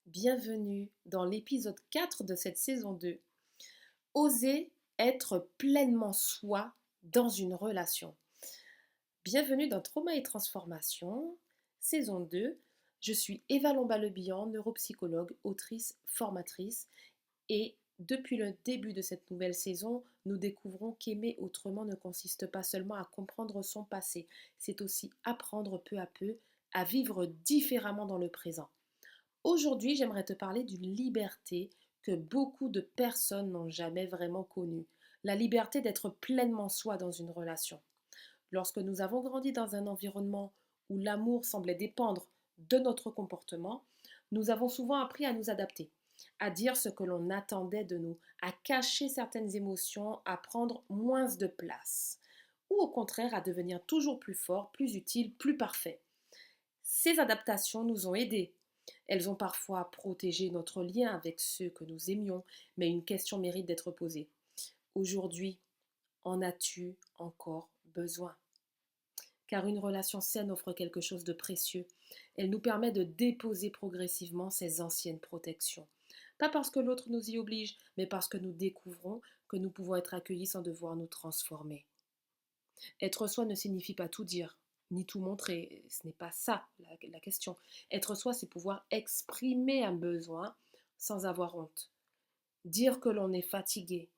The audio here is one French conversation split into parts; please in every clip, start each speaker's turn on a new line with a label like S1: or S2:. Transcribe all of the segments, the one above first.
S1: Bienvenue dans l'épisode 4 de cette saison 2. Oser être pleinement soi dans une relation. Bienvenue dans Trauma et Transformation, saison 2. Je suis Eva Lomba-Lebihan, neuropsychologue, autrice, formatrice et depuis le début de cette nouvelle saison, nous découvrons qu'aimer autrement ne consiste pas seulement à comprendre son passé, c'est aussi apprendre peu à peu à vivre différemment dans le présent. Aujourd'hui, j'aimerais te parler d'une liberté que beaucoup de personnes n'ont jamais vraiment connue. La liberté d'être pleinement soi dans une relation. Lorsque nous avons grandi dans un environnement où l'amour semblait dépendre de notre comportement, nous avons souvent appris à nous adapter, à dire ce que l'on attendait de nous, à cacher certaines émotions, à prendre moins de place, ou au contraire à devenir toujours plus fort, plus utile, plus parfait. Ces adaptations nous ont aidés. Elles ont parfois protégé notre lien avec ceux que nous aimions, mais une question mérite d'être posée. Aujourd'hui, en as-tu encore besoin? Car une relation saine offre quelque chose de précieux. Elle nous permet de déposer progressivement ces anciennes protections. Pas parce que l'autre nous y oblige, mais parce que nous découvrons que nous pouvons être accueillis sans devoir nous transformer. Être soi ne signifie pas tout dire, ni tout montrer. Ce n'est pas ça la question. Être soi, c'est pouvoir exprimer un besoin sans avoir honte. Dire que l'on est fatigué,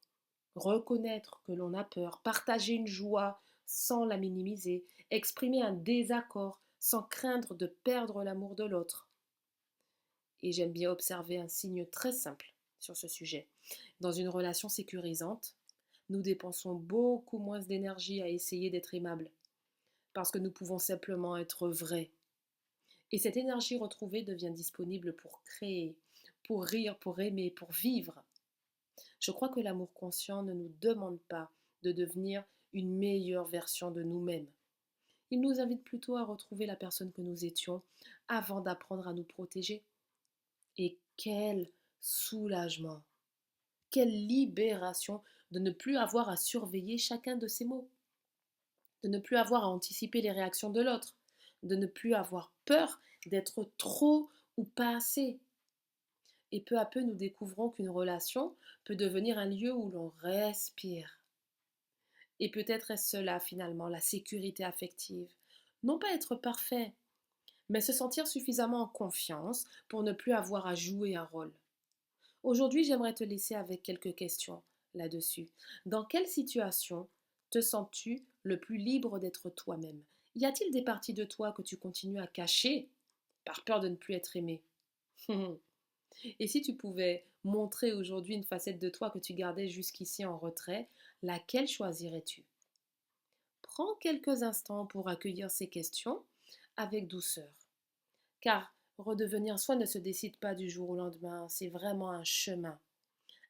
S1: reconnaître que l'on a peur, partager une joie sans la minimiser, exprimer un désaccord sans craindre de perdre l'amour de l'autre. Et j'aime bien observer un signe très simple sur ce sujet. Dans une relation sécurisante, nous dépensons beaucoup moins d'énergie à essayer d'être aimable, parce que nous pouvons simplement être vrais. Et cette énergie retrouvée devient disponible pour créer, pour rire, pour aimer, pour vivre. Je crois que l'amour conscient ne nous demande pas de devenir une meilleure version de nous-mêmes. Il nous invite plutôt à retrouver la personne que nous étions avant d'apprendre à nous protéger. Et quel soulagement, quelle libération de ne plus avoir à surveiller chacun de ces mots, de ne plus avoir à anticiper les réactions de l'autre, de ne plus avoir peur d'être trop ou pas assez. Et peu à peu, nous découvrons qu'une relation peut devenir un lieu où l'on respire. Et peut-être est-ce cela finalement, la sécurité affective. Non pas être parfait, mais se sentir suffisamment en confiance pour ne plus avoir à jouer un rôle. Aujourd'hui, j'aimerais te laisser avec quelques questions là-dessus. Dans quelle situation te sens-tu le plus libre d'être toi-même? Y a-t-il des parties de toi que tu continues à cacher par peur de ne plus être aimé? Et si tu pouvais montrer aujourd'hui une facette de toi que tu gardais jusqu'ici en retrait, laquelle choisirais-tu? Prends quelques instants pour accueillir ces questions avec douceur. Car redevenir soi ne se décide pas du jour au lendemain, c'est vraiment un chemin.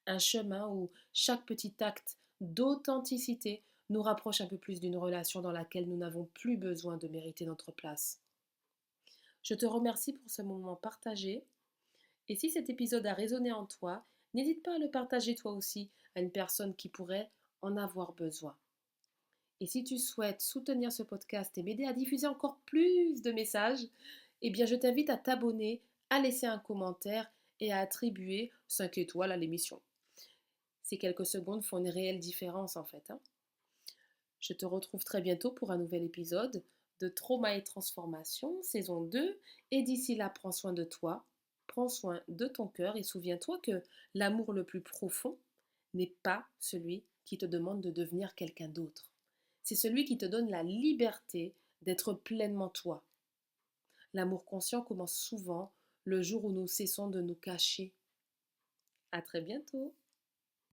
S1: Un chemin où chaque petit acte d'authenticité nous rapproche un peu plus d'une relation dans laquelle nous n'avons plus besoin de mériter notre place. Je te remercie pour ce moment partagé et si cet épisode a résonné en toi, n'hésite pas à le partager toi aussi à une personne qui pourrait en avoir besoin. Et si tu souhaites soutenir ce podcast et m'aider à diffuser encore plus de messages, eh bien je t'invite à t'abonner, à laisser un commentaire et à attribuer 5 étoiles à l'émission. Ces quelques secondes font une réelle différence en fait. Je te retrouve très bientôt pour un nouvel épisode de Trauma et Transformation, saison 2. Et d'ici là, prends soin de toi, prends soin de ton cœur et souviens-toi que l'amour le plus profond n'est pas celui qui te demande de devenir quelqu'un d'autre. C'est celui qui te donne la liberté d'être pleinement toi. L'amour conscient commence souvent le jour où nous cessons de nous cacher. À très bientôt.